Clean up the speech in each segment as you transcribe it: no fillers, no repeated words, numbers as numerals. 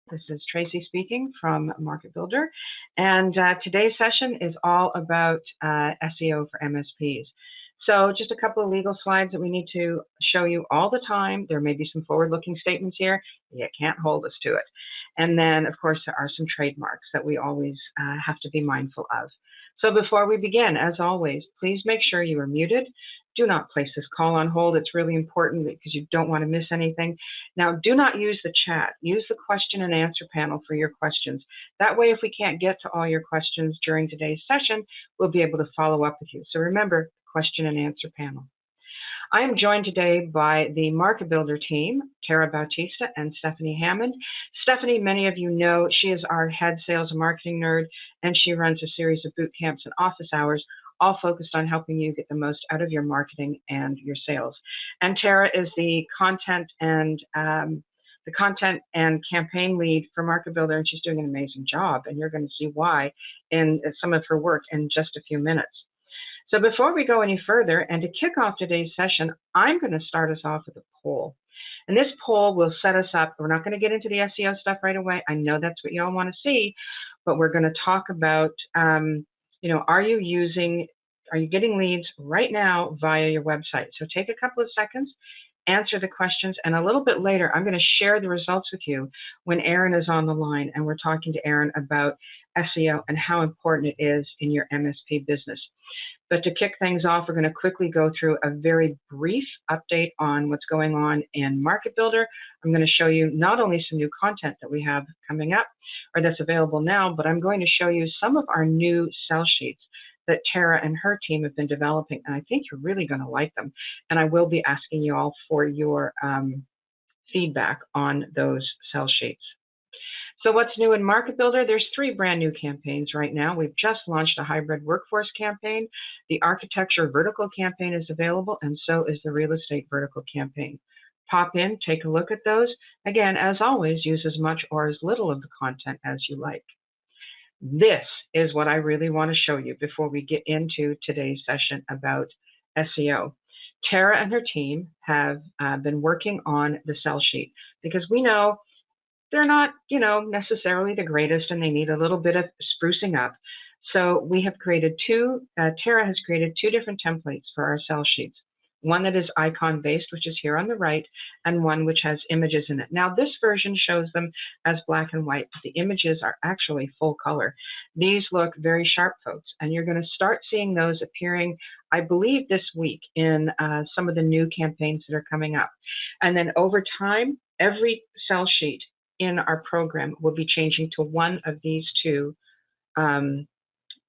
This is Tracy speaking from Market Builder, and today's session is all about SEO for MSPs. So just a couple of legal slides that we need to show you all the time. There may be some forward-looking statements here. You can't hold us to it. And then, of course, there are some trademarks that we always have to be mindful of. So before we begin, as always, please make sure you are muted. Do not place this call on hold. It's really important because you don't want to miss anything. Now, do not use the chat. Use the question and answer panel for your questions. That way, if we can't get to all your questions during today's session, we'll be able to follow up with you. So remember, question and answer panel. I am joined today by the Market Builder team, Tara Bautista and Stephanie Hammond. Stephanie, many of you know, she is our head sales and marketing nerd, and she runs a series of boot camps and office hours, all focused on helping you get the most out of your marketing and your sales. And Tara is the content and campaign lead for Market Builder, and she's doing an amazing job, and you're going to see why in some of her work in just a few minutes. So before we go any further, and to kick off today's session, I'm going to start us off with a poll. And this poll will set us up. We're not going to get into the SEO stuff right away. I know that's what you all want to see, but we're going to talk about, are you getting leads right now via your website? So take a couple of seconds, answer the questions, and a little bit later, I'm going to share the results with you when Erin is on the line, and we're talking to Erin about SEO and how important it is in your MSP business. But to kick things off, we're going to quickly go through a very brief update on what's going on in Market Builder. I'm going to show you not only some new content that we have coming up or that's available now, but I'm going to show you some of our new sell sheets that Tara and her team have been developing, and I think you're really going to like them. And I will be asking you all for your feedback on those sell sheets. So what's new in Market Builder? There's 3 brand new campaigns right now. We've just launched a hybrid workforce campaign. The architecture vertical campaign is available, and so is the real estate vertical campaign. Pop in, take a look at those. Again, as always, use as much or as little of the content as you like. This is what I really want to show you before we get into today's session about SEO. Tara and her team have been working on the sell sheet because we know they're not, necessarily the greatest, and they need a little bit of sprucing up. So we have created Tara has created 2 different templates for our sell sheets. One that is icon-based, which is here on the right, and one which has images in it. Now, this version shows them as black and white, but the images are actually full color. These look very sharp, folks, and you're going to start seeing those appearing, I believe, this week in some of the new campaigns that are coming up. And then over time, every sell sheet in our program will be changing to one of these 2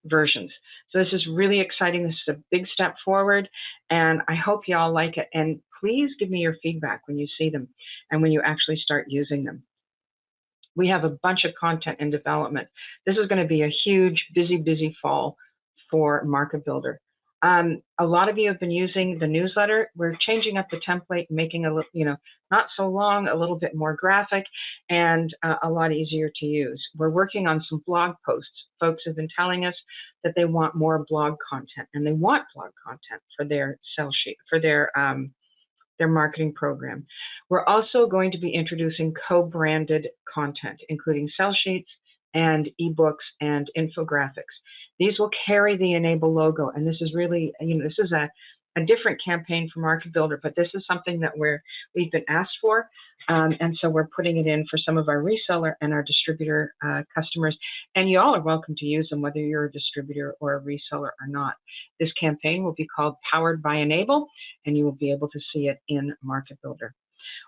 versions. So this is really exciting. This is a big step forward, and I hope you all like it. And please give me your feedback when you see them and when you actually start using them. We have a bunch of content in development. This is going to be a huge, busy fall for Market Builder. A lot of you have been using the newsletter. We're changing up the template, making a little, not so long, a little bit more graphic, and a lot easier to use. We're working on some blog posts. Folks have been telling us that they want more blog content, and they want blog content for their sell sheet, for their marketing program. We're also going to be introducing co-branded content, including sell sheets and ebooks and infographics. These will carry the Enable logo, and this is really, this is a different campaign for Market Builder, but this is something that we've been asked for, and so we're putting it in for some of our reseller and our distributor customers, and you all are welcome to use them whether you're a distributor or a reseller or not. This campaign will be called Powered by Enable, and you will be able to see it in Market Builder.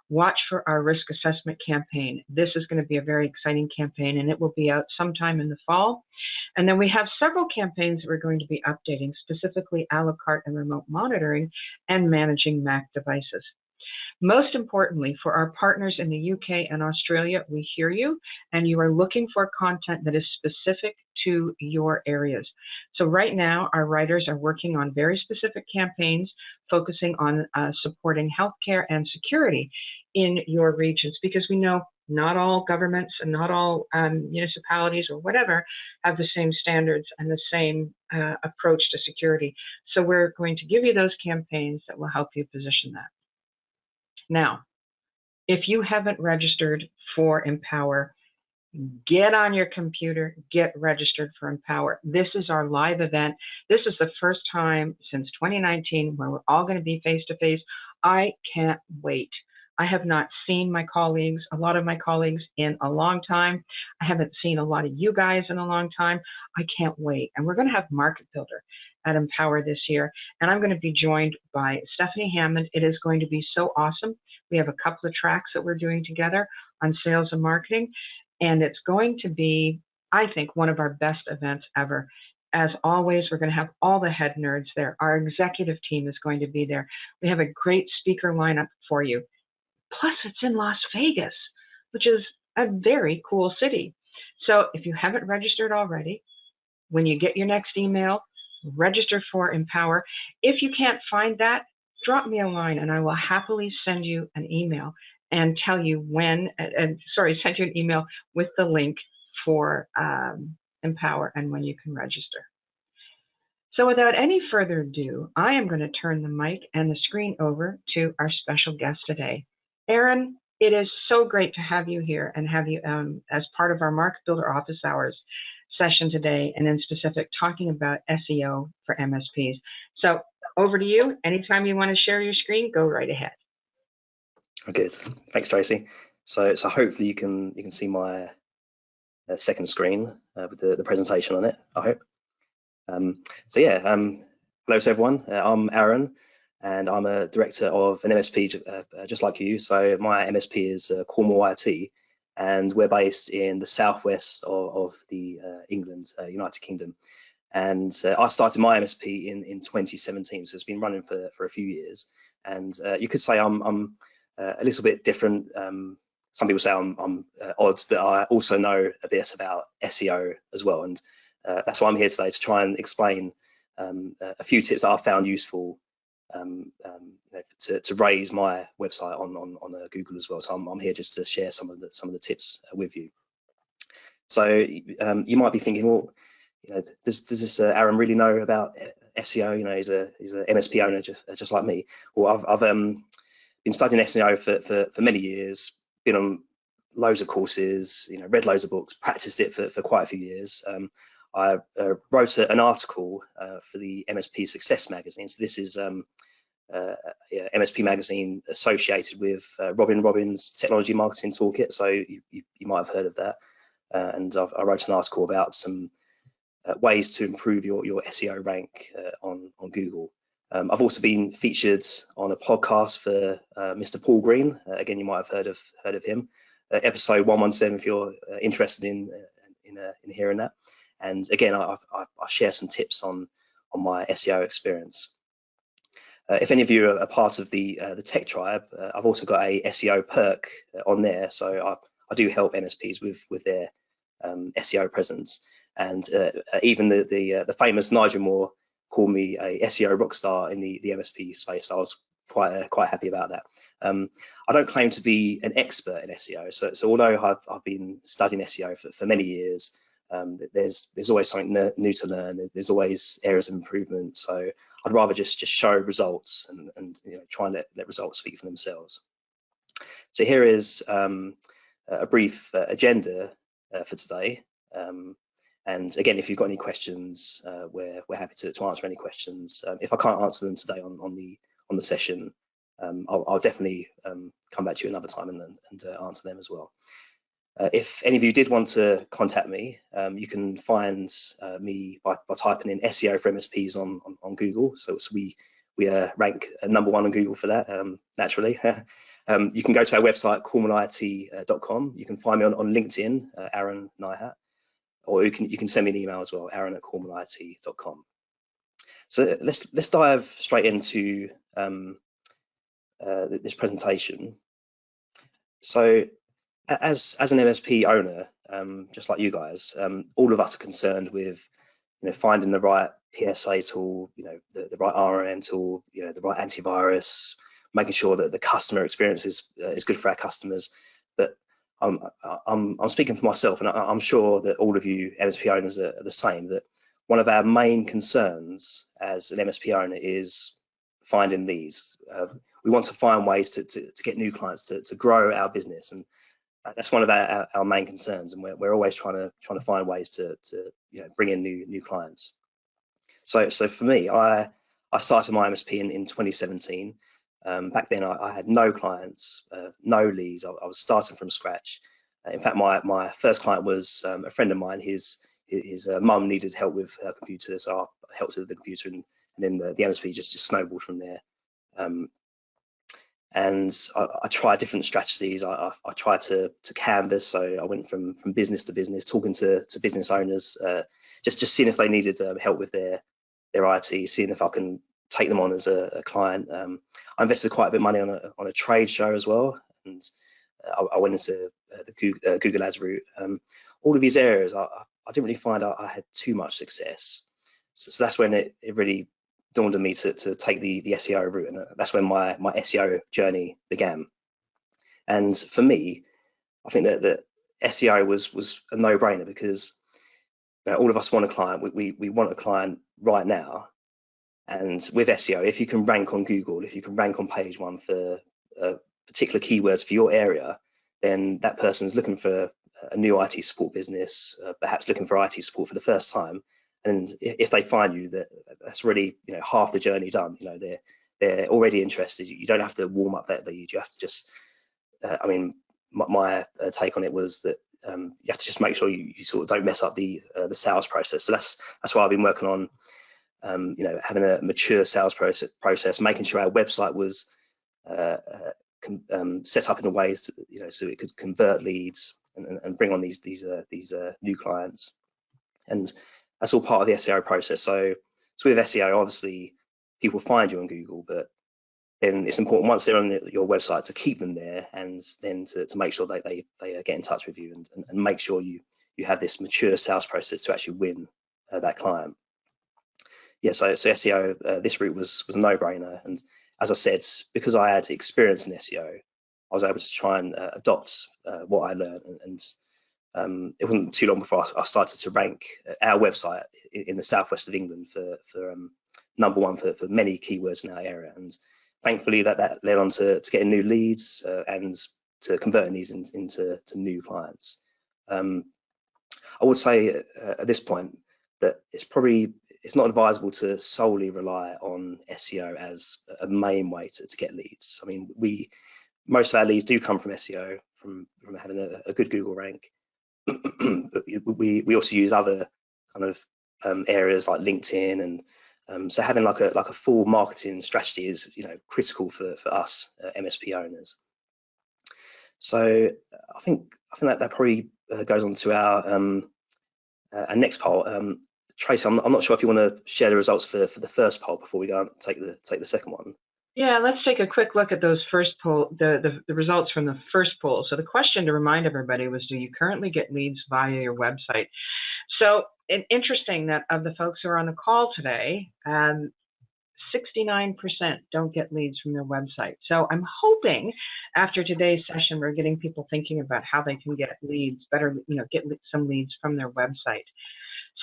Watch for our risk assessment campaign. This is going to be a very exciting campaign, and it will be out sometime in the fall. And then we have several campaigns that we're going to be updating, specifically a la carte and remote monitoring and managing Mac devices. Most importantly, for our partners in the UK and Australia, we hear you, and you are looking for content that is specific to your areas. So right now, our writers are working on very specific campaigns focusing on supporting healthcare and security in your regions, because we know not all governments and not all municipalities or whatever have the same standards and the same approach to security. So we're going to give you those campaigns that will help you position that. Now, if you haven't registered for Empower, get on your computer, get registered for Empower. This is our live event. This is the first time since 2019 where we're all going to be face to face. I can't wait. I have not seen my colleagues, a lot of my colleagues, in a long time. I haven't seen a lot of you guys in a long time. I can't wait. And we're going to have Market Builder at Empower this year. And I'm going to be joined by Stephanie Hammond. It is going to be so awesome. We have a couple of tracks that we're doing together on sales and marketing. And it's going to be, I think, one of our best events ever. As always, we're going to have all the head nerds there. Our executive team is going to be there. We have a great speaker lineup for you. Plus, it's in Las Vegas, which is a very cool city. So if you haven't registered already, when you get your next email, register for Empower. If you can't find that, drop me a line and I will happily send you an email and tell you when, send you an email with the link for Empower and when you can register. So without any further ado, I am going to turn the mic and the screen over to our special guest today. Aaron, it is so great to have you here and have you as part of our Market Builder Office Hours session today, and in specific talking about SEO for MSPs. So over to you. Anytime you want to share your screen, go right ahead. Okay, thanks, Tracy. So hopefully you can see my second screen with the presentation on it, I hope. Hello to everyone. I'm Aaron, and I'm a director of an MSP just like you. So my MSP is Cornwall IT, and we're based in the southwest of the England, United Kingdom. And I started my MSP in 2017, so it's been running for a few years. And you could say I'm a little bit different. Some people say I'm odd, that I also know a bit about SEO as well. And that's why I'm here today, to try and explain a few tips that I've found useful to raise my website on Google as well. So I'm here just to share some of the tips with you. So you might be thinking, well, does this Aaron really know about SEO? He's a MSP owner just like me. Well, I've been studying SEO for many years, been on loads of courses, read loads of books, practiced it for quite a few years. I wrote an article for the MSP Success magazine. So this is MSP magazine associated with Robin Robbins' Technology Marketing Toolkit. So you might have heard of that. And I wrote an article about some ways to improve your SEO rank on Google. I've also been featured on a podcast for Mr. Paul Green. Again, you might have heard of him. Episode 117, if you're interested in hearing that. And again, I share some tips on my SEO experience. If any of you are a part of the Tech Tribe, I've also got a SEO perk on there. So I do help MSPs with their SEO presence. And even the famous Nigel Moore called me a SEO rockstar in the MSP space. So I was quite happy about that. I don't claim to be an expert in SEO. So although I've been studying SEO for many years, there's always something new to learn. There's always areas of improvement. So I'd rather just show results and try and let results speak for themselves. So here is a brief agenda for today. And again, if you've got any questions, we're happy to answer any questions. If I can't answer them today on the session, I'll definitely come back to you another time and answer them as well. If any of you did want to contact me, you can find me by typing in SEO for MSPs on Google. So we rank #1 on Google for that, naturally. You can go to our website, cornwallit.com. You can find me on LinkedIn, Aaron Nyhat, or you can send me an email as well, aaron@cornwallit.com. So let's dive straight into this presentation. So as an MSP owner, just like you guys, all of us are concerned with finding the right PSA tool, the right RMM tool, the right antivirus, making sure that the customer experience is good for our customers. But I'm speaking for myself, and I'm sure that all of you MSP owners are the same, that one of our main concerns as an MSP owner is finding leads. We want to find ways to get new clients, to grow our business. And that's one of our main concerns, and we're always trying to find ways to bring in new clients. So for me, I started my MSP in 2017. Back then, I had no clients, no leads. I was starting from scratch. In fact, my first client was a friend of mine. His mum needed help with her computer, so I helped her with the computer, and then the MSP just snowballed from there. And I tried different strategies. I tried to canvas, so I went from business to business, talking to business owners, just seeing if they needed help with their IT, seeing if I can take them on as a client. I invested quite a bit of money on a trade show as well, and I went into the Google Ads route. All of these areas, I didn't really find I had too much success. So that's when it really dawned on me to take the SEO route, and that's when my SEO journey began. And for me, I think that SEO was a no-brainer, because all of us want a client. We want a client right now. And with SEO, if you can rank on Google, if you can rank on page one for particular keywords for your area, then that person's looking for a new IT support business, perhaps looking for IT support for the first time. And if they find you, that's really half the journey done. They're already interested. You don't have to warm up that lead. You have to just, I mean, my take on it was that you have to just make sure you sort of don't mess up the sales process. So that's why I've been working on having a mature sales process, making sure our website was set up in a way so it could convert leads and bring on these new clients. And that's all part of the SEO process. So with SEO, obviously people find you on Google, but then it's important, once they're on your website, to keep them there, and then to make sure that they get in touch with you, and make sure you have this mature sales process to actually win that client. Yeah, so SEO, this route was a no-brainer. And as I said, because I had experience in SEO, I was able to try and adopt what I learned, and it wasn't too long before I started to rank our website in the southwest of England for #1 for many keywords in our area. And thankfully that led on to getting new leads and to converting these into new clients. I would say at this point that it's not advisable to solely rely on SEO as a main way to get leads. I mean, most of our leads do come from SEO, from having a good Google rank. But we also use other kind of areas like LinkedIn, and so having like a full marketing strategy is critical for us MSP owners. So I think that probably goes on to our next poll. Tracy, I'm not sure if you want to share the results for the first poll before we go and take the second one. Yeah, let's take a quick look at those first poll, the results from the first poll. So the question, to remind everybody, was, do you currently get leads via your website? So interesting that of the folks who are on the call today, 69% don't get leads from their website. So I'm hoping after today's session, we're getting people thinking about how they can get leads better, get some leads from their website.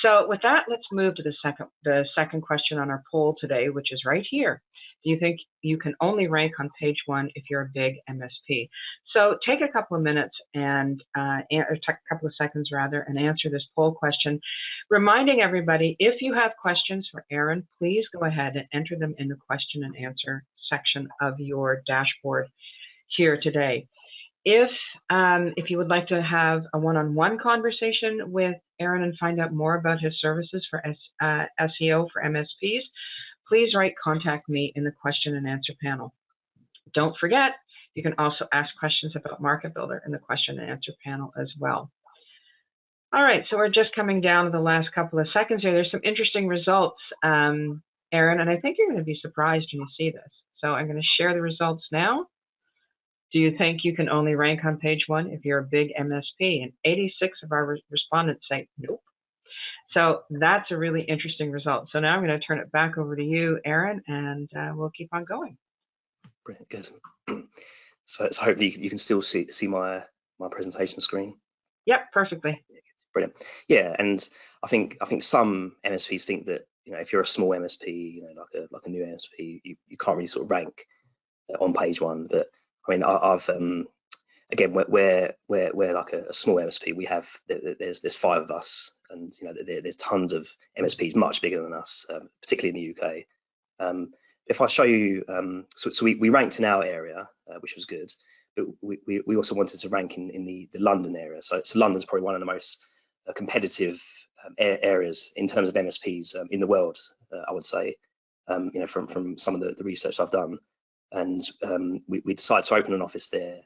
So with that, let's move to the second question on our poll today, which is right here. Do you think you can only rank on page one if you're a big MSP? So take a couple of minutes and or a couple of seconds rather, and answer this poll question. Reminding everybody, if you have questions for Aaron, please go ahead and enter them in the question and answer section of your dashboard here today. If you would like to have a one-on-one conversation with Aaron and find out more about his services for SEO for MSPs, please write "Contact Me" in the question and answer panel. Don't forget, you can also ask questions about Market Builder in the question and answer panel as well. All right, so we're just coming down to the last couple of seconds here. There's some interesting results, Aaron, and I think you're going to be surprised when you see this. So I'm going to share the results now. Do you think you can only rank on page one if you're a big MSP? And 86 of our respondents say nope. So that's a really interesting result. So now I'm going to turn it back over to you, Aaron, and we'll keep on going. Brilliant, good. So hopefully you can still see my presentation screen. Yep, perfectly. Brilliant. Yeah, and I think some MSPs think that if you're a small MSP, like a new MSP, you can't really sort of rank on page one. But I mean, again, we're like a small MSP. We have there's 5 of us, and there's tons of MSPs much bigger than us, particularly in the UK. If I show you, so we ranked in our area, which was good, but we also wanted to rank in the London area. So London's probably one of the most competitive areas in terms of MSPs in the world, I would say. From some of the research I've done, and we decided to open an office there.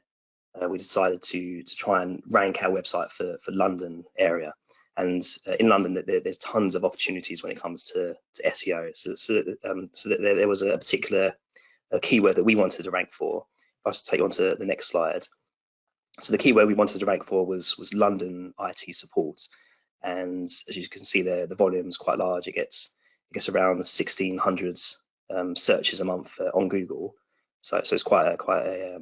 We decided to try and rank our website for London area, and in London there's tons of opportunities when it comes to SEO. So that there was a particular keyword that we wanted to rank for. If I was to take you on to the next slide. So the keyword we wanted to rank for was London IT support, and as you can see there, the volume is quite large. It gets around 1,600 searches a month on Google. So it's quite a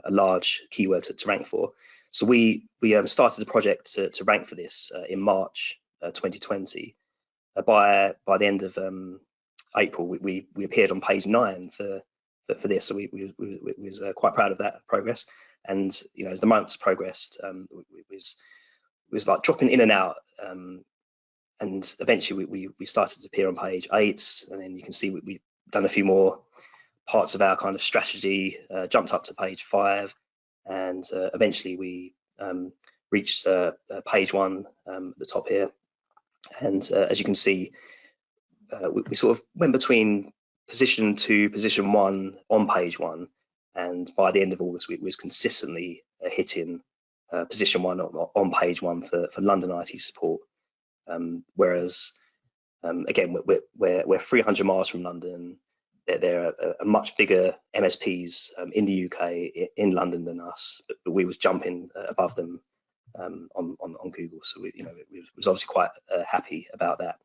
large keyword to rank for. So we started the project to rank for this in March 2020. By the end of April, we appeared on page 9 for this. So we was quite proud of that progress. And as the months progressed, it was like dropping in and out. And eventually we started to appear on page 8, and then you can see we've done a few more parts of our kind of strategy, jumped up to page 5, and eventually we reached page 1 at the top here. And as you can see, we sort of went between position 2, position 1 on page 1, and by the end of August we was consistently hitting position 1 on page 1 for London IT support. Whereas again, we're 300 miles from London. There are a much bigger MSPs in the UK in London than us, but we was jumping above them on Google. So we was obviously quite happy about that.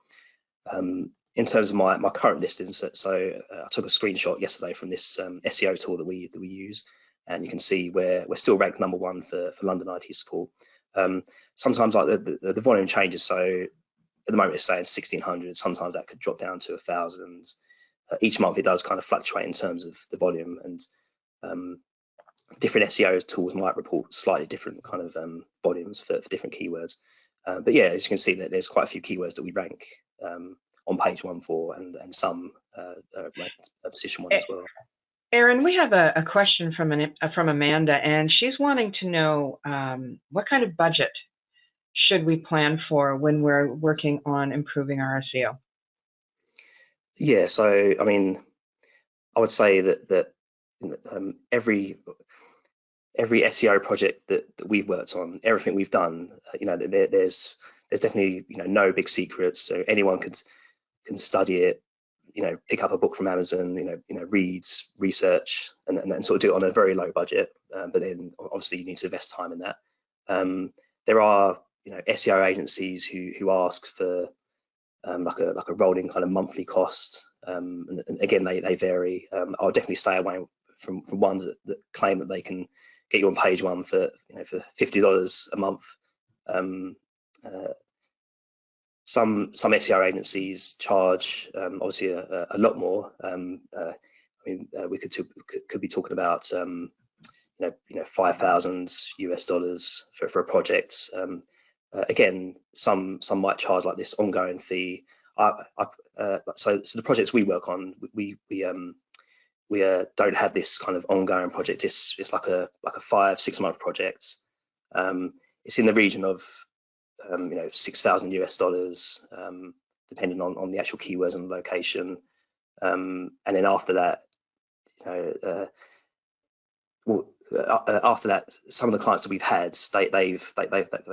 In terms of my current listings, so I took a screenshot yesterday from this SEO tool that we use, and you can see we're still ranked number 1 for London IT support. Sometimes like the volume changes, so at the moment it's saying 1,600. Sometimes that could drop down to 1,000. Each month it does kind of fluctuate in terms of the volume, and different SEO tools might report slightly different kind of volumes for different keywords. But yeah, as you can see, that there's quite a few keywords that we rank on page 1 for, and some ranked position 1 as well. Aaron, we have a question from Amanda, and she's wanting to know what kind of budget should we plan for when we're working on improving our SEO? Yeah, so I mean, I would say that every SEO project that we've worked on, everything we've done, there's definitely no big secrets. So anyone can study it, pick up a book from Amazon, read, research, and sort of do it on a very low budget. But then obviously you need to invest time in that. There are SEO agencies who ask for like a rolling kind of monthly cost, and again they vary. I'll definitely stay away from ones that claim that they can get you on page 1 for for $50 a month. Some SEO agencies charge obviously a lot more. I mean, we could be talking about $5,000 for a project. Again, some might charge like this ongoing fee. So the projects we work on, we don't have this kind of ongoing project. It's like a 5-6 month project. It's in the region of $6,000, depending on the actual keywords and location. And then after that, after that, some of the clients that we've had, they've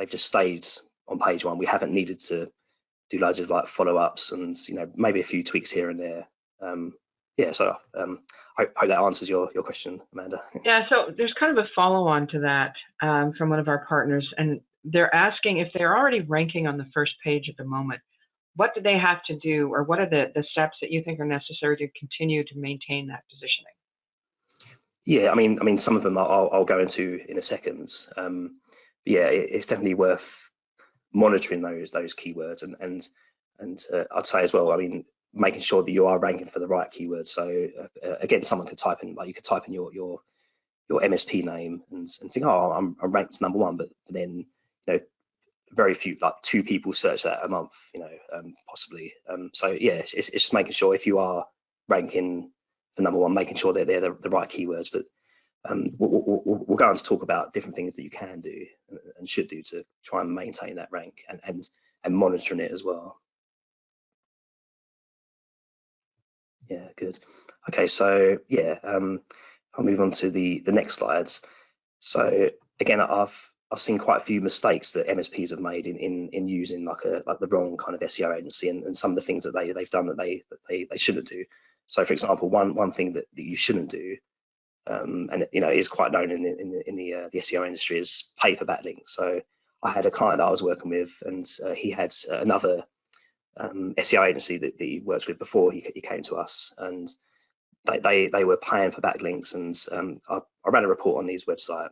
just stayed on page 1. We haven't needed to do loads of like follow-ups and maybe a few tweaks here and there. Yeah, so I hope that answers your question, Amanda. Yeah, so there's kind of a follow-on to that from one of our partners, and they're asking if they're already ranking on the first page at the moment, what do they have to do, or what are the steps that you think are necessary to continue to maintain that positioning? Yeah, I mean, some of them I'll go into in a second. Yeah, it's definitely worth monitoring those keywords, and I'd say as well, I mean, making sure that you are ranking for the right keywords. So again, someone could type in, like you could type in your MSP name and think, oh, I'm ranked #1, but then very few, like 2 people search that a month, possibly. So yeah, it's just making sure if you are ranking for #1, making sure that they're the right keywords. But we'll go on to talk about different things that you can do and should do to try and maintain that rank and monitoring it as well. Yeah, good. Okay, so yeah, I'll move on to the next slides. So again, I've seen quite a few mistakes that MSPs have made in using like the wrong kind of SEO agency and some of the things that they've done that they shouldn't do. So for example, one thing that you shouldn't do, and is quite known in the SEO industry, is pay for backlinks. So I had a client that I was working with, and he had another SEO agency that he worked with before he came to us, and they were paying for backlinks. And I ran a report on his website.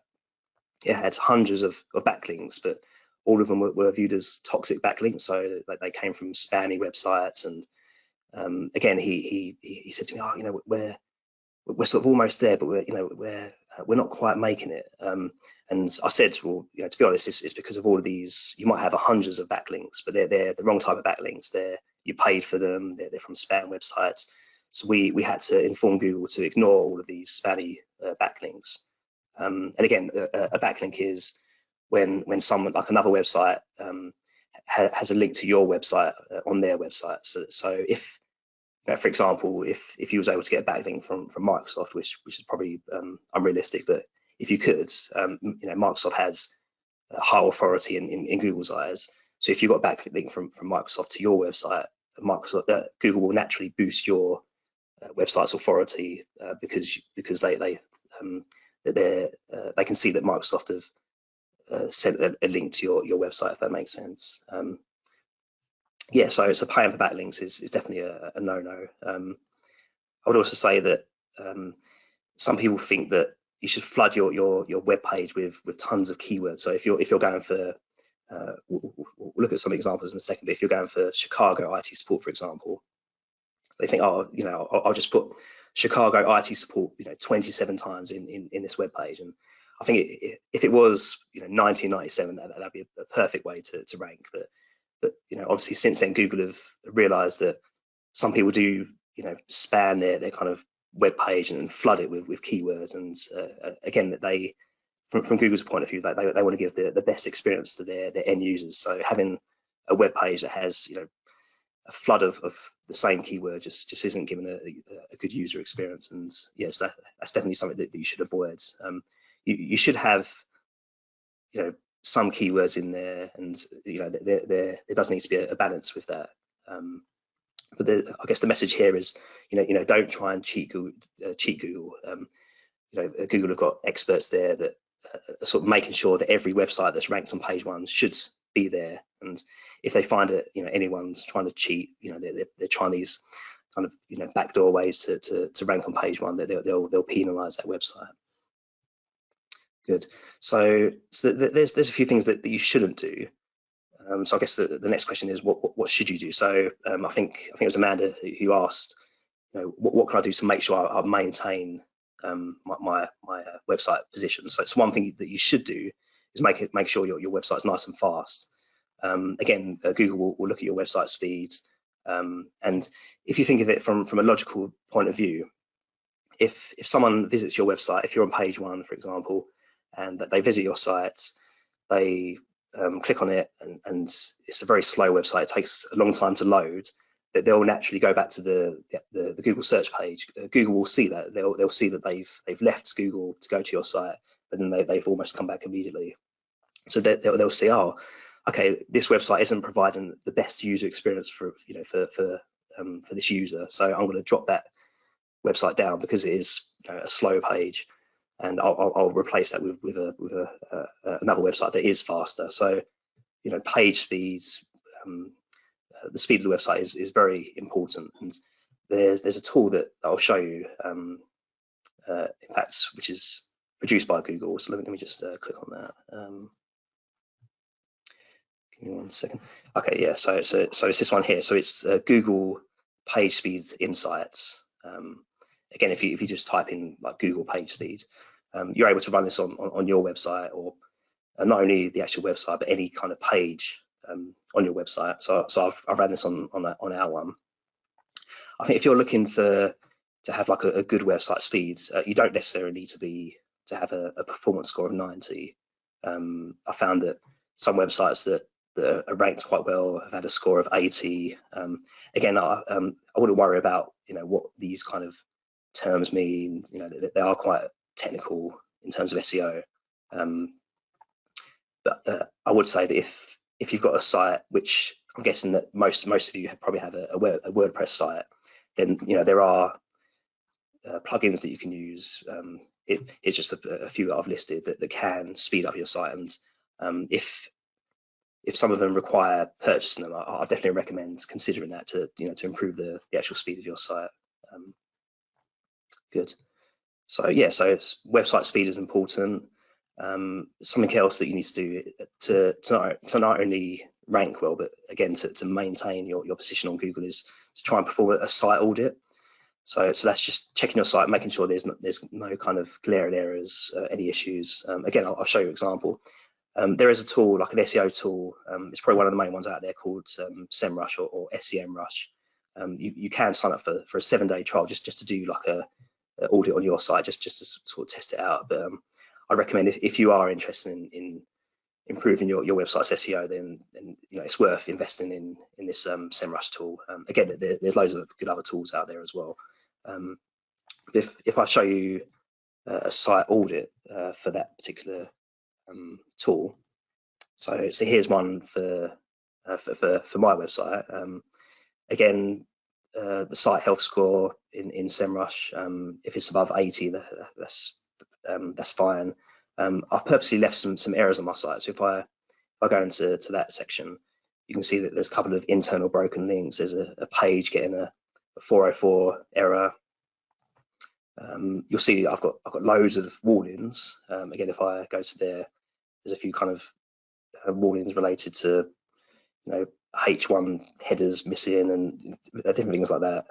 It had hundreds of backlinks, but all of them were viewed as toxic backlinks. So they came from spammy websites. And again, he said to me, "Oh, we're sort of almost there, but we're not quite making it." And I said, well, to be honest, it's because of all of these. You might have hundreds of backlinks, but they're the wrong type of backlinks. You paid for them. They're from spam websites. So we had to inform Google to ignore all of these spammy backlinks. And again, a backlink is when someone, like another website, has a link to your website on their website. So if, for example, if you was able to get a backlink from Microsoft, which is probably unrealistic, but if you could, Microsoft has a high authority in Google's eyes. So if you got a backlink from Microsoft to your website, Google will naturally boost your website's authority because they can see that Microsoft have sent a link to your website, if that makes sense. Yeah, so paying for backlinks is definitely a no-no. I would also say that some people think that you should flood your web page with tons of keywords. So if you're going for we'll look at some examples in a second, but if you're going for Chicago IT support, for example, they think, oh, I'll just put Chicago IT support 27 times in this web page. And I think if it was 1997, that'd be a perfect way to rank. But obviously since then, Google have realized that some people do span their kind of web page and flood it with keywords. And again, that they from Google's point of view, they want to give the best experience to their end users. So having a web page that has a flood of the same keyword just isn't giving a good user experience. And yes, that's definitely something that you should avoid. You should have some keywords in there, and there does need to be a balance with that. But I guess the message here is don't try and cheat Google. Google have got experts there that are sort of making sure that every website that's ranked on page 1 should be there. And if they find that anyone's trying to cheat, they're trying these kind of backdoor ways to rank on page 1, that they'll penalize that website. Good. So there's a few things that you shouldn't do. So I guess the next question is what should you do? So I think it was Amanda who asked, what can I do to make sure I maintain my website position? So it's one thing that you should do is make sure your website's nice and fast. Again, Google will look at your website speeds, and if you think of it from a logical point of view, if someone visits your website, if you're on page 1, for example, and that they visit your site, they click on it, and it's a very slow website, it takes a long time to load, that they'll naturally go back to the Google search page. Google will see that. They'll see that they've left Google to go to your site, but then they've almost come back immediately. So they'll see, oh, okay, this website isn't providing the best user experience for this user, so I'm going to drop that website down because it is a slow page, and I'll replace that with another website that is faster. So page speeds, the speed of the website is very important. And there's a tool that I'll show you, in fact, which is produced by Google. So let me just click on that. Give me 1 second. Okay, yeah. So it's this one here. So it's Google Page Speed Insights. Again, if you just type in like Google Page Speed, you're able to run this on your website, or not only the actual website, but any kind of page on your website. So I've ran this on our one. I think if you're looking to have like a good website speed, you don't necessarily need to have a performance score of 90. I found that some websites that are ranked quite well have had a score of 80. Again, I wouldn't worry about what these kind of terms mean. They are quite technical in terms of SEO. But I would say that if you've got a site, which I'm guessing that most of you probably have a WordPress site, then there are plugins that you can use. It's just a few that I've listed that can speed up your site, and if some of them require purchasing them, I definitely recommend considering that to improve the actual speed of your site. Good. So yeah, so website speed is important. Something else that you need to do to not only rank well, but again to maintain your position on Google is to try and perform a site audit. So that's just checking your site, making sure there's no kind of glaring errors, any issues. Again, I'll show you an example. There is a tool, like an SEO tool. It's probably one of the main ones out there, called SEMrush or SEMrush. You can sign up for a 7-day trial just to do like a audit on your site, just to sort of test it out. But I recommend if you are interested in improving your website's SEO, then it's worth investing in this SEMrush tool. Again, there's loads of good other tools out there as well. If I show you a site audit for that particular tool, so here's one for my website. Again, the site health score in SEMrush, if it's above 80, that's fine. I've purposely left some errors on my site. So if I go into that section, you can see that there's a couple of internal broken links. There's a page getting a 404 error. You'll see I've got loads of warnings. Again, if I go to there's a few kind of warnings related to H1 headers missing and different things like that.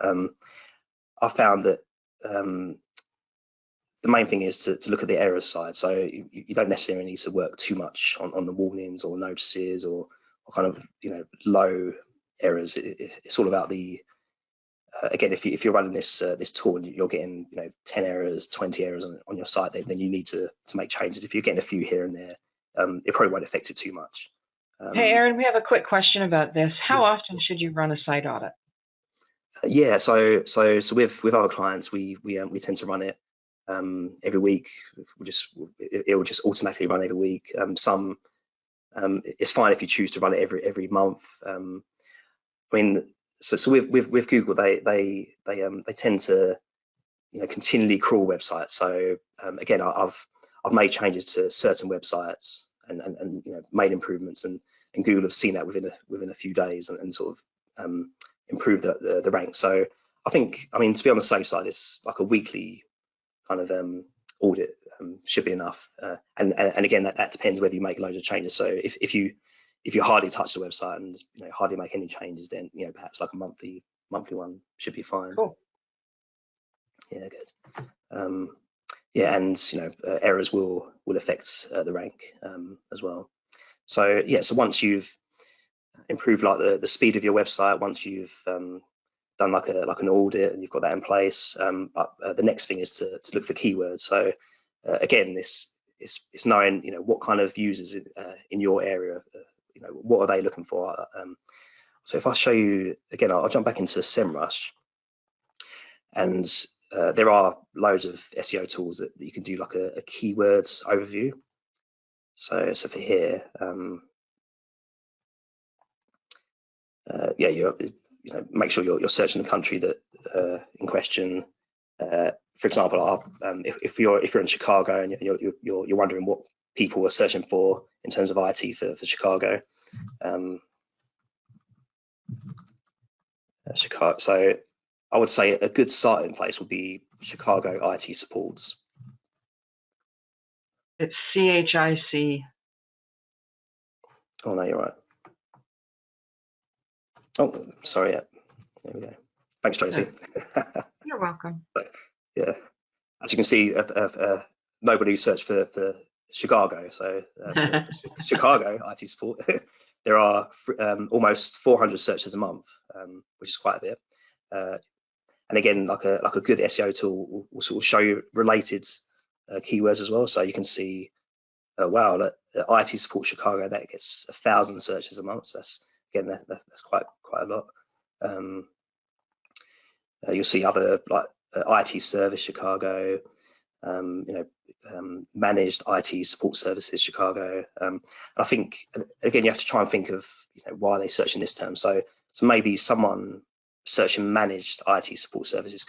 I found that the main thing is to look at the errors side. So you don't necessarily need to work too much on the warnings or notices or kind of low errors. It's all about the again, if you're running this tool and you're getting 10 errors, 20 errors on your site, then you need to make changes. If you're getting a few here and there, it probably won't affect it too much. Hey, Aaron, we have a quick question about this. How often should you run a site audit? Yeah, so with our clients, we tend to run it every week. It will just automatically run every week. Some it's fine if you choose to run it every month. I mean, so with Google, they tend to continually crawl websites. So again, I've made changes to certain websites and made improvements, and Google have seen that within a few days and sort of improve the rank. So I mean, to be on the safe side, it's like a weekly kind of audit should be enough. And again, that depends whether you make loads of changes. So if you hardly touch the website and hardly make any changes, then perhaps like a monthly one should be fine. Cool. Yeah, good. Yeah, and errors will affect the rank as well. So yeah, so once you've improved like the speed of your website, once you've done like an audit and you've got that in place, the next thing is to look for keywords. So again, this is knowing what kind of users in your area, what are they looking for. So if I show you again, I'll jump back into SEMrush, and there are loads of SEO tools that you can do like a keywords overview. So for here, yeah, make sure you're searching the country that in question. For example, if you're in Chicago and you're wondering what people are searching for in terms of IT for Chicago, so I would say a good starting place would be Chicago IT supports. It's CHIC. Oh no, you're right. Oh, sorry. Yeah, there we go. Thanks, Tracy. You're welcome. Yeah, as you can see, nobody searched for Chicago. So for Chicago IT support, there are almost 400 searches a month, which is quite a bit. And again, like a good SEO tool will sort of show you related keywords as well. So you can see, wow, that IT support Chicago, that gets 1,000 searches a month. So that's, again, that's quite a lot. You'll see other like IT service Chicago, managed IT support services Chicago. And I think, again, you have to try and think of why are they searching this term. So maybe someone searching managed IT support services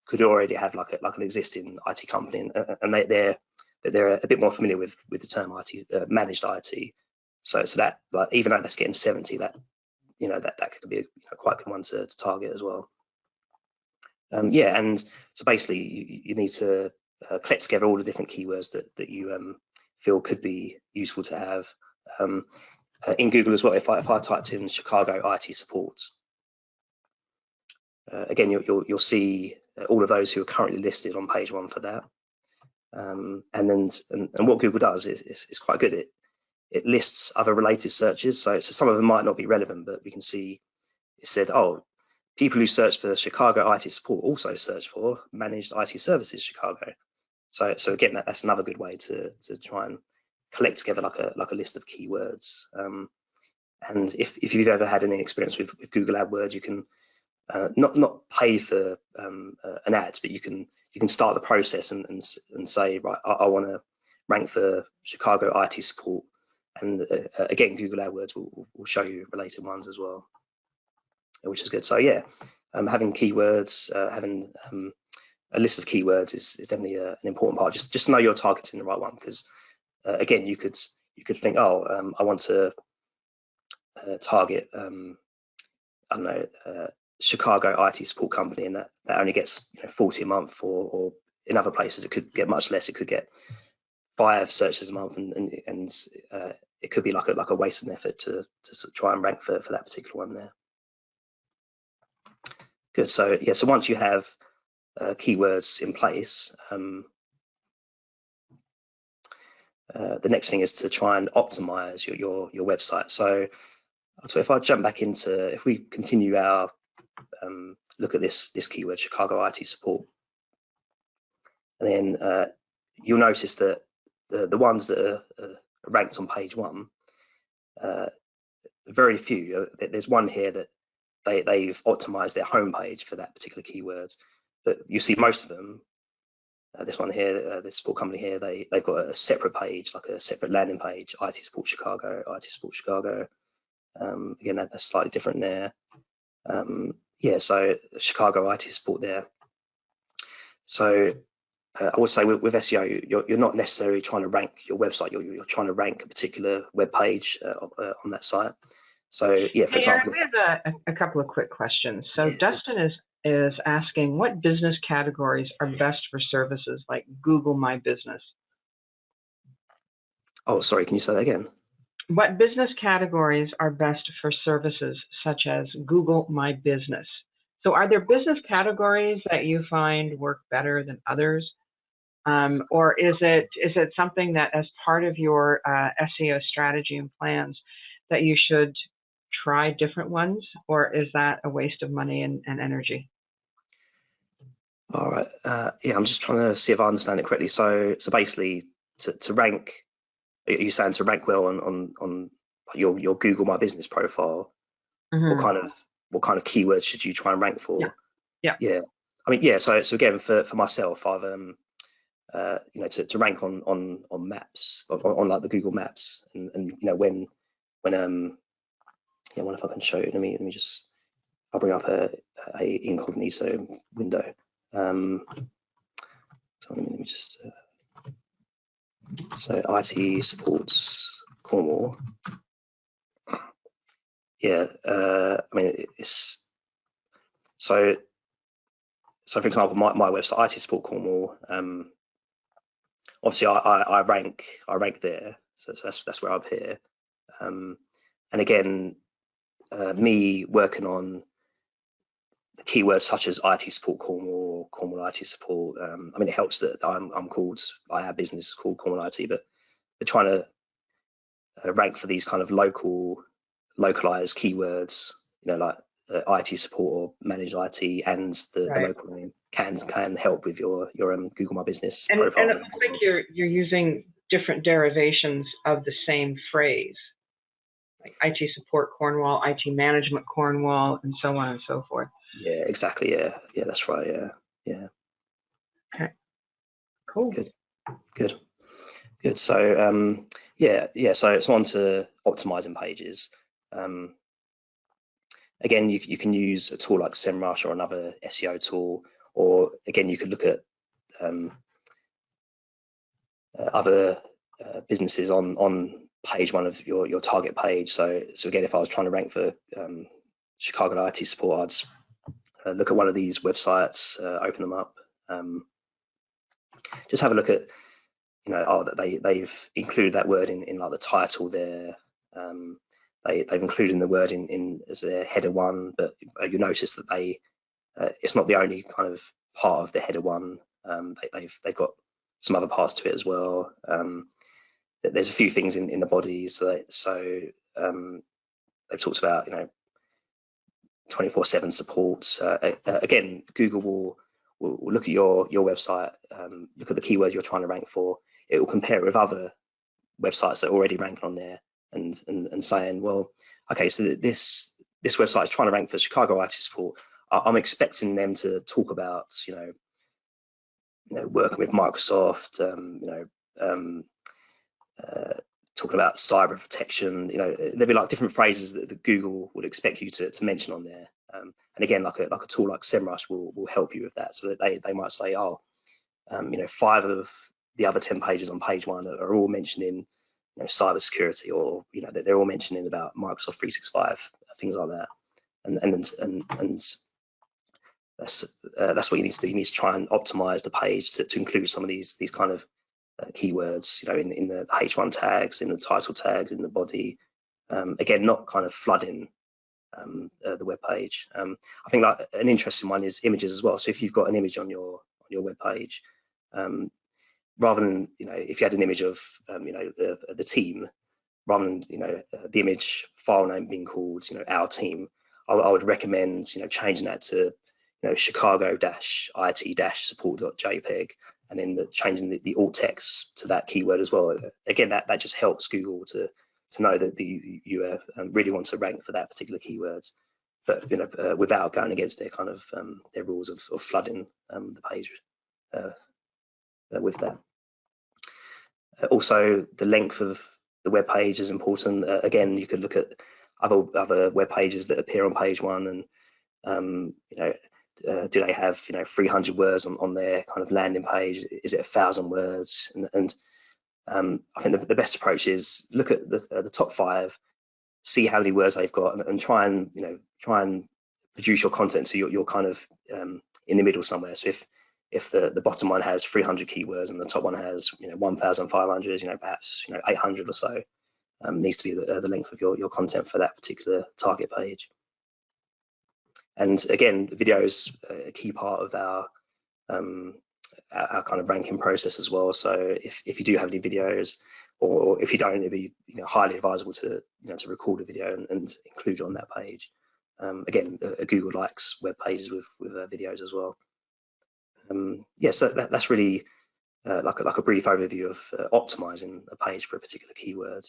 could already have like an existing IT company, and they're a bit more familiar with the term IT, managed IT. So that, like, even though that's getting 70, that that could be a quite good one to target as well. Yeah, and so basically you need to collect together all the different keywords that you feel could be useful to have. In Google as well, if I typed in Chicago IT support, again, you'll see all of those who are currently listed on page 1 for that. And what Google does is quite good. It lists other related searches. So some of them might not be relevant, but we can see it said, oh, people who search for Chicago IT support also search for managed IT services Chicago. So again, that's another good way to try and collect together like a list of keywords. And if you've ever had any experience with Google AdWords, you can not pay for an ad, but you can start the process and say, right, I want to rank for Chicago IT support, and again, Google AdWords will show you related ones as well, which is good. So yeah, having keywords, having a list of keywords is definitely an important part. Just know you're targeting the right one, because again, you could think, oh, I want to target I don't know, Chicago IT support company, and that only gets 40 a month, or in other places it could get much less. It could get 5 searches a month, and it could be like a wasted effort to try and rank for that particular one there. Good. So yeah, so once you have keywords in place, the next thing is to try and optimize your website. So if I jump back into, if we continue our look at this keyword, Chicago IT support, and then you'll notice that the ones that are ranked on page 1, very few. There's one here that they've optimized their homepage for that particular keyword, but you see most of them. This one here, this support company here, they've got a separate page, like a separate landing page, IT support Chicago, IT support Chicago. Again, that's slightly different there. Yeah, so Chicago IT support there. So I would say with SEO, you're not necessarily trying to rank your website. You're trying to rank a particular web page on that site. So yeah, for example, we have a couple of quick questions. So Dustin is asking, what business categories are best for services like Google My Business? Oh, sorry, can you say that again? What business categories are best for services such as Google My Business? So are there business categories that you find work better than others? Or is it something that, as part of your SEO strategy and plans, that you should try different ones, or is that a waste of money and energy? All right. Yeah, I'm just trying to see if I understand it correctly. So basically, to rank, are you saying to rank well on your Google My Business profile? Mm-hmm. What kind of keywords should you try and rank for? Yeah. I mean, yeah. So again, for myself, I've to rank on maps, on like the Google Maps, and when yeah, if I can show you, let me just, I'll bring up a incognito window. So let me just so IT supports Cornwall. Yeah, I mean, it's so for example, my website, IT support Cornwall. Obviously, I rank there, so that's where I appear. And again, me working on the keywords such as IT support Cornwall or Cornwall IT support. I mean, it helps that I'm called, like our business is called Cornwall IT, but we're trying to rank for these kind of localized keywords, like IT support or managed IT, and the Right. local name can help with your Google My Business And profile. it looks like you're using different derivations of the same phrase, like IT support Cornwall, IT management Cornwall, and so on and so forth. Yeah, exactly. Yeah, that's right. Yeah. Okay. Cool. Good. So so it's on to optimizing pages. Again, you can use a tool like SEMrush or another SEO tool, or again, you could look at other businesses on page one of your target page. So again, if I was trying to rank for Chicago IT support, I'd look at one of these websites, open them up, just have a look at, they've included that word in like the title there. They've included the word in as their header one, but you notice that it's not the only kind of part of the header one. They've got some other parts to it as well. There's a few things in the body, so they've talked about 24/7 support. Again, Google will look at your website, look at the keyword you're trying to rank for. It will compare it with other websites that are already ranked on there, and saying, well, okay, so this website is trying to rank for Chicago IT support. I'm expecting them to talk about working with Microsoft, talking about cyber protection. There'd be like different phrases that Google would expect you to mention on there. And again, like a tool like SEMrush will help you with that. So that they might say, 5 of the other 10 pages on page one are all mentioning cyber security, or they're all mentioning about Microsoft 365, things like that. And that's what you need to do. You need to try and optimize the page to include some of these kind of keywords, in the H1 tags, in the title tags, in the body. Again, not kind of flooding the web page. I think like an interesting one is images as well. So if you've got an image on your web page, rather than if you had an image of the team, rather than the image file name being called our team, I would recommend changing that to Chicago-IT-support.jpg, and then changing the alt text to that keyword as well. Again, that just helps Google to know that you really want to rank for that particular keywords, but without going against their kind of their rules of flooding the page with that. Also, the length of the web page is important. Again, you could look at other web pages that appear on page one, and do they have 300 words on their kind of landing page? Is it 1,000 words? And I think the best approach is look at the top 5, see how many words they've got, and try and produce your content so you're kind of in the middle somewhere. So if the bottom one has 300 keywords and the top one has 1,500, perhaps 800 or so, needs to be the length of your content for that particular target page. And again, video is a key part of our kind of ranking process as well. So if you do have any videos, or if you don't, it'd be highly advisable to record a video and include it on that page. Again, Google likes web pages with videos as well. So that's really like a brief overview of optimizing a page for a particular keyword.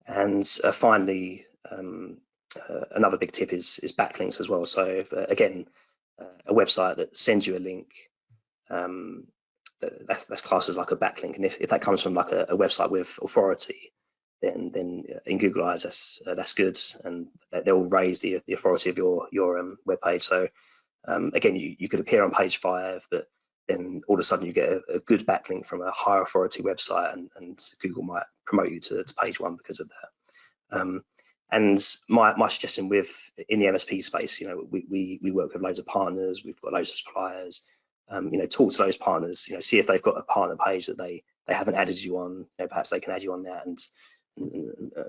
And finally, another big tip is backlinks as well. So again, a website that sends you a link, that's classed as like a backlink, and if that comes from like a website with authority, then in Google eyes that's good, and they'll raise the authority of your web page. So again, you could appear on page 5, but then all of a sudden you get a good backlink from a higher authority website, and Google might promote you to page 1 because of that. And my suggestion in the MSP space, we work with loads of partners, we've got loads of suppliers. Talk to those partners, see if they've got a partner page that they haven't added you on. Perhaps they can add you on there and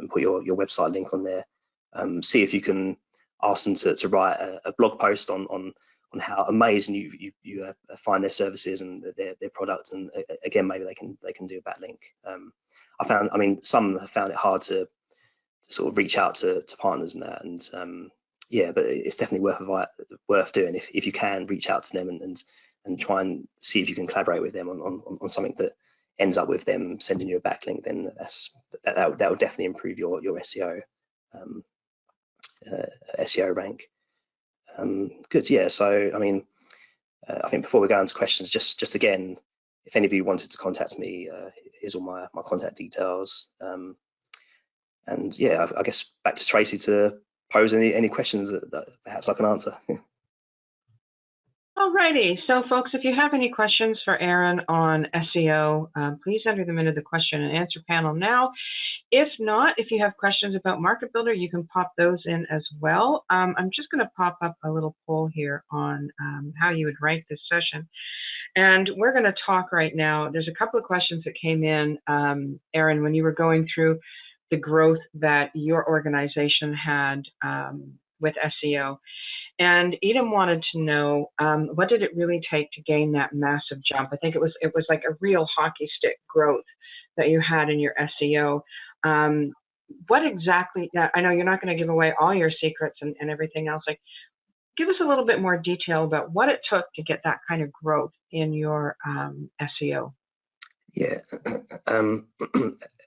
put your website link on there. See if you can ask them to write a blog post on how amazing you find their services and their products, and again, maybe they can do a backlink. I mean, some have found it hard to sort of reach out to partners and that, and yeah, but it's definitely worth doing if you can reach out to them and try and see if you can collaborate with them on something that ends up with them sending you a backlink. Then that will definitely improve your SEO SEO rank. Good, yeah. So I mean, I think before we go into questions, just again, if any of you wanted to contact me, here's all my contact details. And yeah, I guess back to Tracy to pose any questions that perhaps I can answer. Alrighty, so folks, if you have any questions for Aaron on SEO, please enter them into the question and answer panel now. If not, if you have questions about Market Builder, you can pop those in as well. I'm just going to pop up a little poll here on how you would rank this session. And we're going to talk right now. There's a couple of questions that came in, Aaron, when you were going through the growth that your organization had with SEO. And Edom wanted to know, what did it really take to gain that massive jump? I think it was like a real hockey stick growth that you had in your SEO. What exactly, I know you're not going to give away all your secrets and everything else. Like, give us a little bit more detail about what it took to get that kind of growth in your SEO. Yeah,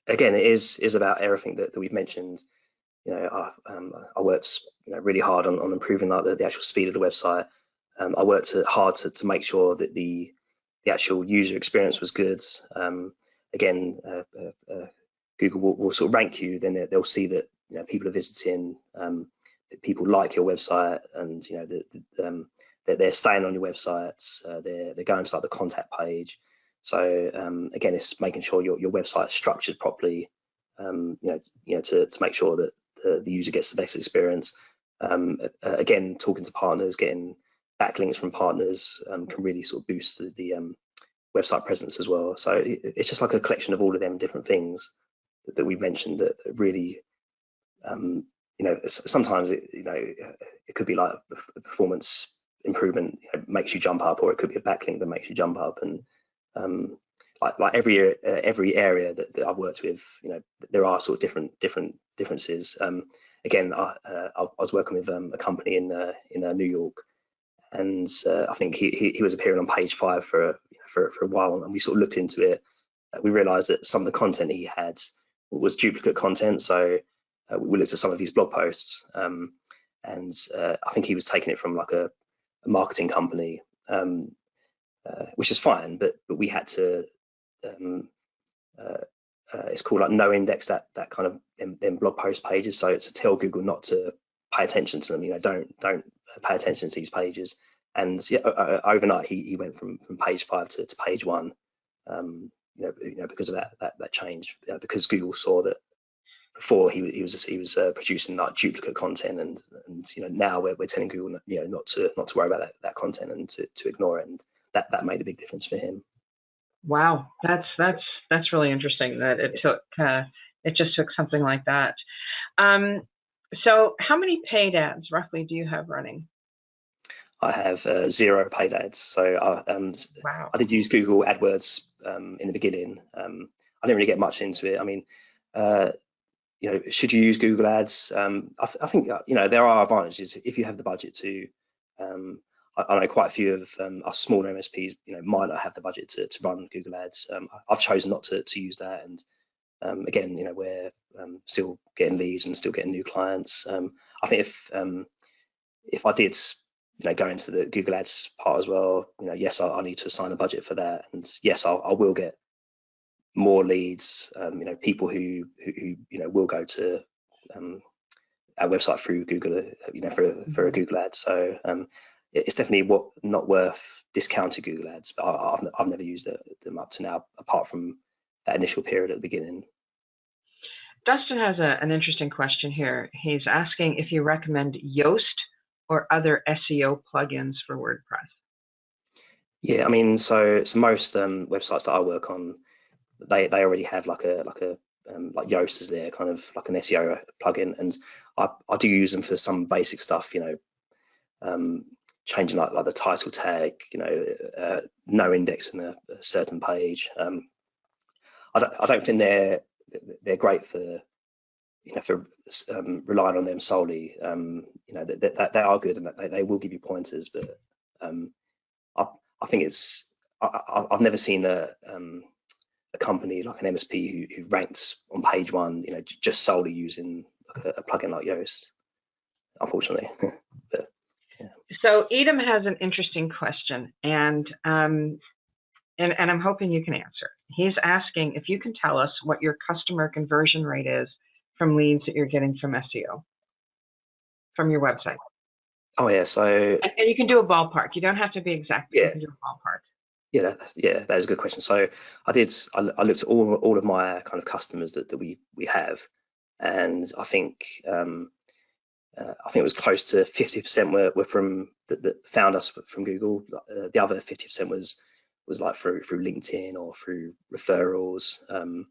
again, it is about everything that we've mentioned. You know, I worked really hard on improving like the actual speed of the website. I worked hard to make sure that the actual user experience was good. Again, Google will sort of rank you, then they'll see that people are visiting, that people like your website, and that they're staying on your websites. They're going to like the contact page. So again, it's making sure your website is structured properly. To make sure that the user gets the best experience. Again, talking to partners, getting backlinks from partners can really sort of boost the website presence as well. So it's just like a collection of all of them different things that we mentioned that really, sometimes it could be like a performance improvement makes you jump up, or it could be a backlink that makes you jump up. And like every area that I've worked with, there are sort of differences. Again, I was working with a company in New York, and I think he was appearing on page 5 for a while, and we sort of looked into it. We realised that some of the content he had was duplicate content, so we looked at some of his blog posts, and I think he was taking it from like a marketing company, which is fine, but we had to. It's called like no index that kind of them blog post pages, so it's to tell Google not to pay attention to them. Don't pay attention to these pages. And yeah, overnight he went from page 5 to page 1. Because of that change, because Google saw that before he was producing like duplicate content, and now we're telling Google not to worry about that content and to ignore it, and that made a big difference for him. Wow, that's really interesting that it just took something like that. So how many paid ads roughly do you have running? I have 0 paid ads. So Wow. I did use Google AdWords in the beginning. I didn't really get much into it. I mean, should you use Google Ads? I think there are advantages if you have the budget to. I know quite a few of us smaller MSPs, might not have the budget to run Google Ads. I've chosen not to use that, and again, we're still getting leads and still getting new clients. I think if I did, go into the Google Ads part as well, yes, I need to assign a budget for that, and yes, I will get more leads. People who will go to our website through Google, for a Google Ad. So it's definitely not worth discounting Google Ads, but I've never used them up to now, apart from that initial period at the beginning. Dustin has an interesting question here. He's asking if you recommend Yoast or other SEO plugins for WordPress. Yeah, I mean, so most websites that I work on, they already have like Yoast is there, kind of like an SEO plugin, and I do use them for some basic stuff, changing like the title tag, no index in a certain page. I don't think they're great for for relying on them solely. That they are good and that they will give you pointers, but I think I've never seen a company like an MSP who ranks on page one, just solely using like a plugin like Yoast, unfortunately. But, yeah. So Edom has an interesting question, and I'm hoping you can answer. He's asking if you can tell us what your customer conversion rate is from leads that you're getting from SEO, from your website. Oh yeah, so and you can do a ballpark. You don't have to be exact, but you can do a ballpark. Yeah, that is a good question. So I looked at all of my kind of customers that we have, and I think it was close to 50% were from that found us from Google. The other 50% was like through LinkedIn or through referrals. And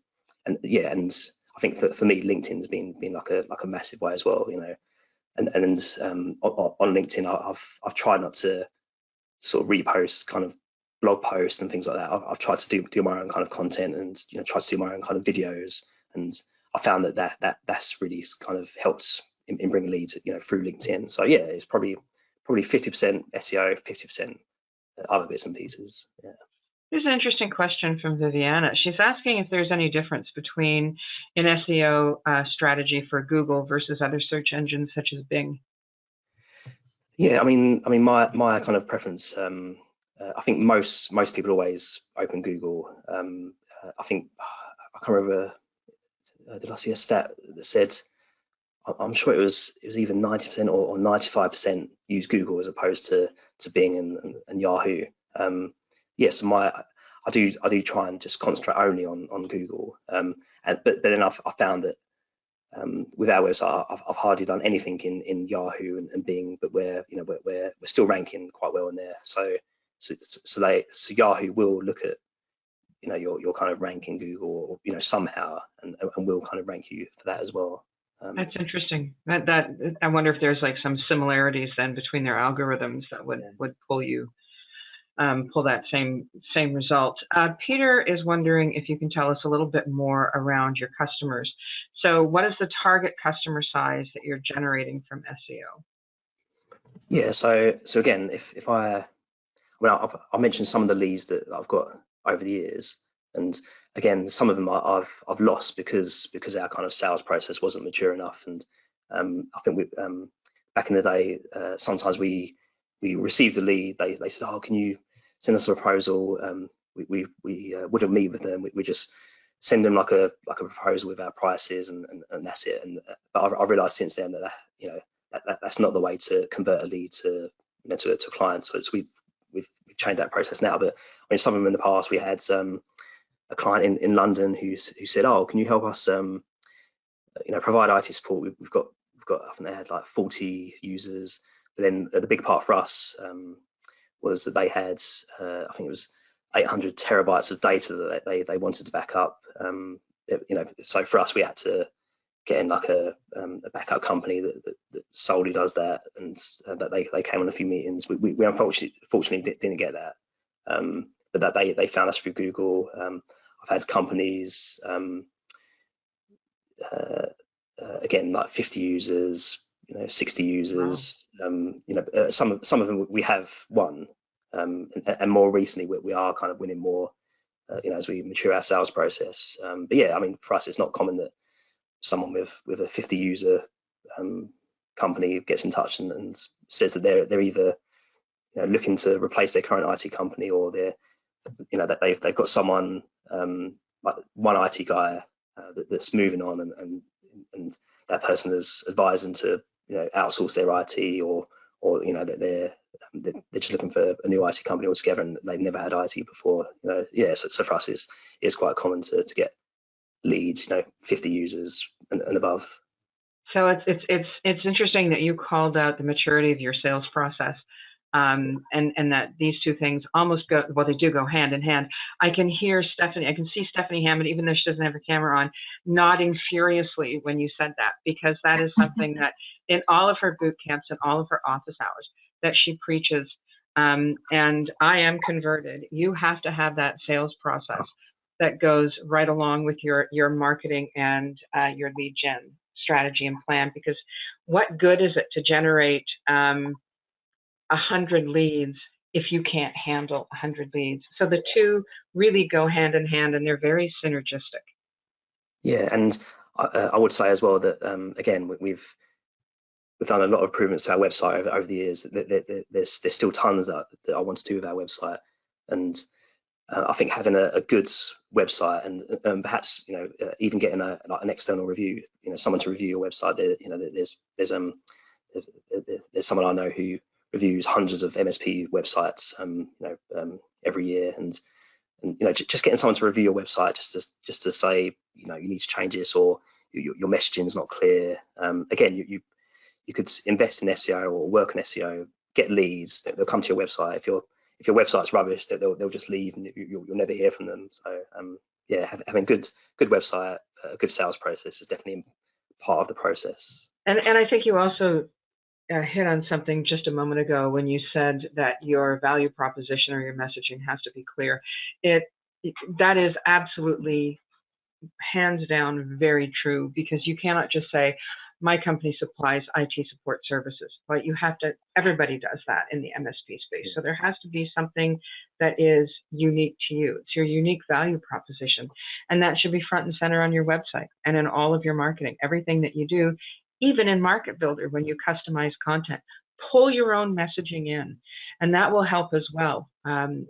I think for me, LinkedIn's been like a massive way as well. And on LinkedIn, I've tried not to sort of repost kind of blog posts and things like that. I've tried to do my own kind of content and try to do my own kind of videos, and I found that's really kind of helped in bringing leads through LinkedIn. So yeah, it's probably 50% SEO, 50% other bits and pieces. Yeah. Here's an interesting question from Viviana. She's asking if there's any difference between an SEO strategy for Google versus other search engines such as Bing. Yeah, I mean, my kind of preference. I think most people always open Google. I think I can't remember. Did I see a stat that said? I'm sure it was either 90% or 95% use Google as opposed to Bing and Yahoo. Yes, I do try and just concentrate only on Google. But then I found that with our website, I've hardly done anything in Yahoo and Bing, but we're still ranking quite well in there. So Yahoo will look at your kind of rank in Google, or somehow, and will kind of rank you for that as well. That's interesting. That I wonder if there's like some similarities then between their algorithms that would pull that same result. Peter is wondering if you can tell us a little bit more around your customers. So what is the target customer size that you're generating from SEO? Yeah, so again, if I'll mention some of the leads that I've got over the years, and again, some of them I've lost because our kind of sales process wasn't mature enough. And I think back in the day, sometimes we received a lead, they said, oh, can you send us a proposal? We wouldn't meet with them. We just send them like a proposal with our prices, and that's it. And but I've realised since then that that's not the way to convert a lead to to clients. So we've changed that process now. But I mean, some of them in the past, we had a client in London who said, oh, can you help us provide IT support? We've got I think they had like 40 users. But then the big part for us was that they had I think it was 800 terabytes of data that they wanted to back up. So for us, we had to get in like a backup company that solely does that, and that they came on a few meetings. We unfortunately didn't get that, but that they found us through Google. I've had companies again like 50 users, 60 users. Wow. Some of them we have won, and more recently we are kind of winning more, as we mature our sales process. But yeah, I mean, for us, it's not common that someone with a 50 user company gets in touch and says that they're either looking to replace their current IT company, or that they've got someone like one IT guy that's moving on, and that person is advising to outsource their IT, or that they're just looking for a new IT company altogether, and they've never had IT before. So for us it's quite common to get leads 50 users and above. So it's interesting that you called out the maturity of your sales process, and that these two things almost they do go hand in hand. I can hear Stephanie, I can see Stephanie Hammond, even though she doesn't have a camera on, nodding furiously when you said that, because that is something that in all of her boot camps and all of her office hours, that she preaches. And I am converted. You have to have that sales process that goes right along with your marketing and your lead gen strategy and plan, because what good is it to generate 100 leads if you can't handle 100 leads? So the two really go hand in hand, and they're very synergistic. Yeah, and I would say as well that again, we've done a lot of improvements to our website over the years. There's still tons that I want to do with our website, and I think having a good website and perhaps even getting like an external review, someone to review your website. There's someone I know who reviews hundreds of MSP websites every year, and just getting someone to review your website just to say you need to change this, or your messaging is not clear. Again, you could invest in SEO or work in SEO, get leads. They'll come to your website. If your website's rubbish, they'll just leave, and you'll never hear from them. So yeah, having good website, a good sales process is definitely part of the process. And I think you also hit on something just a moment ago when you said that your value proposition or your messaging has to be clear. That is absolutely hands down very true, because you cannot just say my company supplies IT support services. But you have to, everybody does that in the MSP space. So there has to be something that is unique to you. It's your unique value proposition. And that should be front and center on your website and in all of your marketing. Everything that you do, even in Market Builder, when you customize content, pull your own messaging in, and that will help as well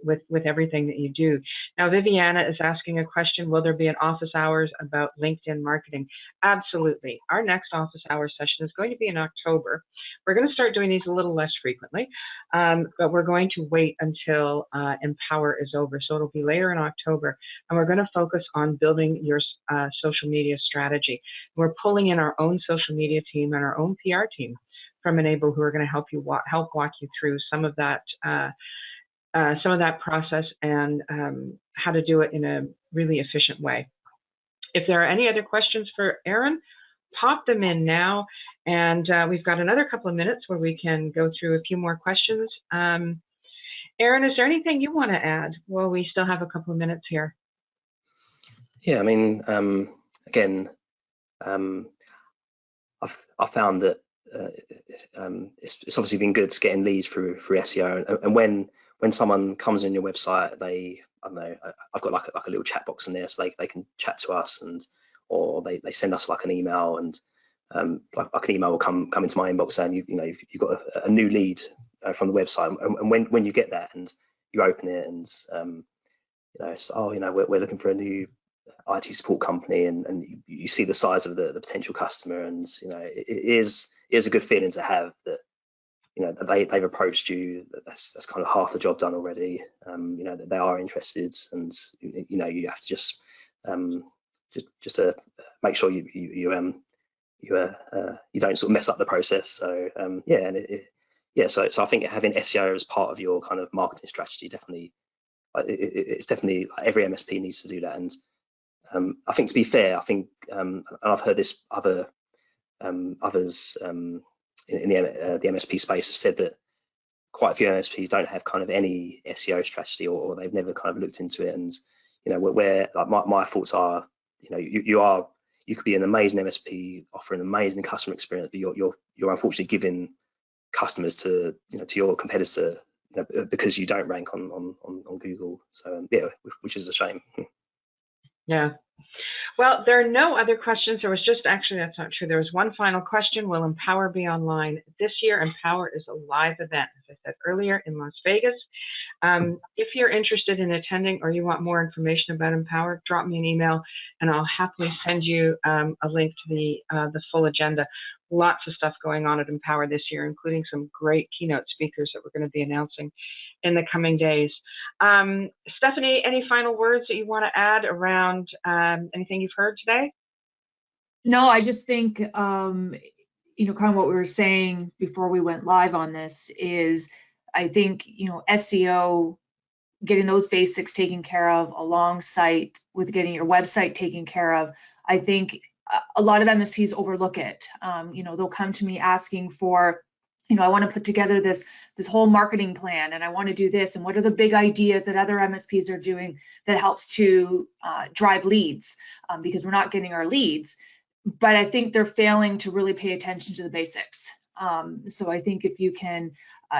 with everything that you do. Now, Viviana is asking a question: will there be an office hours about LinkedIn marketing? Absolutely. Our next office hours session is going to be in October. We're going to start doing these a little less frequently, but we're going to wait until Empower is over. So it'll be later in October, and we're going to focus on building your social media strategy. We're pulling in our own social media team and our own PR team from Enable, who are going to help walk you through some of that process and how to do it in a really efficient way. If there are any other questions for Erin, pop them in now, and we've got another couple of minutes where we can go through a few more questions. Erin, is there anything you want to add? Well, we still have a couple of minutes here. Yeah, I mean, again, I've found that it's obviously been good getting leads through SEO, and when someone comes in your website, I don't know, I've got like a little chat box in there, so they can chat to us, or they send us like an email, and like an email will come into my inbox saying you've got a new lead from the website, and when you get that and you open it, and it's, we're looking for a new IT support company, and you see the size of the potential customer, and it is a good feeling to have that they've approached you. That's kind of half the job done already. That they are interested, and you have to just to make sure you don't sort of mess up the process. So so I think having SEO as part of your kind of marketing strategy definitely, it's definitely, every MSP needs to do that. And I think, to be fair, I think and I've heard this others in the MSP space have said that quite a few MSPs don't have kind of any SEO strategy, or they've never kind of looked into it. And where like my thoughts are, you could be an amazing MSP offering an amazing customer experience, but you're unfortunately giving customers to your competitor because you don't rank on Google. So which is a shame. Yeah. Well, there are no other questions. There was just, actually, that's not true. There was one final question. Will Empower be online this year? Empower is a live event, as I said earlier, in Las Vegas. If you're interested in attending, or you want more information about Empower, drop me an email, and I'll happily send you a link to the full agenda. Lots of stuff going on at Empower this year, including some great keynote speakers that we're going to be announcing in the coming days. Stephanie, any final words that you want to add around anything you've heard today? No, I just think, kind of what we were saying before we went live on this is, I think, SEO, getting those basics taken care of alongside with getting your website taken care of. I think a lot of MSPs overlook it. They'll come to me asking for I want to put together this whole marketing plan, and I want to do this, and what are the big ideas that other MSPs are doing that helps to drive leads, because we're not getting our leads, but I think they're failing to really pay attention to the basics. So I think if you can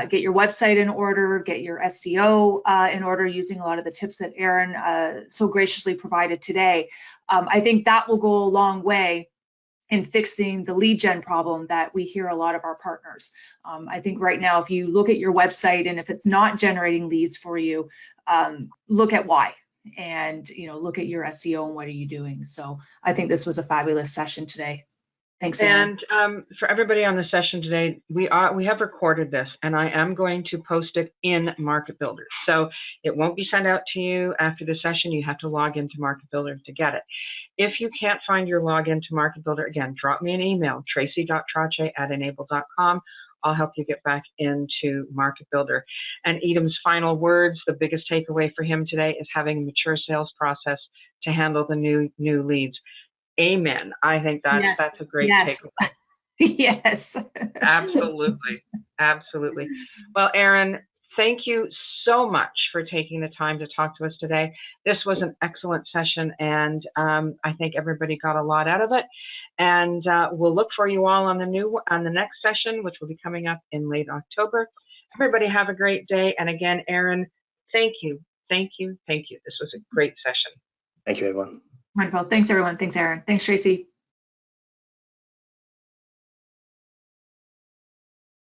get your website in order, get your SEO in order using a lot of the tips that Aaron so graciously provided today, I think that will go a long way in fixing the lead gen problem that we hear a lot of our partners. I think right now, if you look at your website and if it's not generating leads for you, look at why, and look at your SEO and what are you doing. So I think this was a fabulous session today. Thanks, Aaron. And for everybody on the session today, we have recorded this, and I am going to post it in Market Builder. So it won't be sent out to you after the session. You have to log into Market Builder to get it. If you can't find your login to Market Builder, again, drop me an email, tracy.trache@enable.com. I'll help you get back into Market Builder. And Edam's final words, the biggest takeaway for him today is having a mature sales process to handle the new leads. Amen. I think that's a great takeaway. Yes. Absolutely. Absolutely. Well, Aaron, thank you so much for taking the time to talk to us today. This was an excellent session, and I think everybody got a lot out of it. And we'll look for you all on the next session, which will be coming up in late October. Everybody have a great day. And again, Aaron, thank you. Thank you. Thank you. This was a great session. Thank you, everyone. Wonderful. Thanks, everyone. Thanks, Aaron. Thanks, Tracy.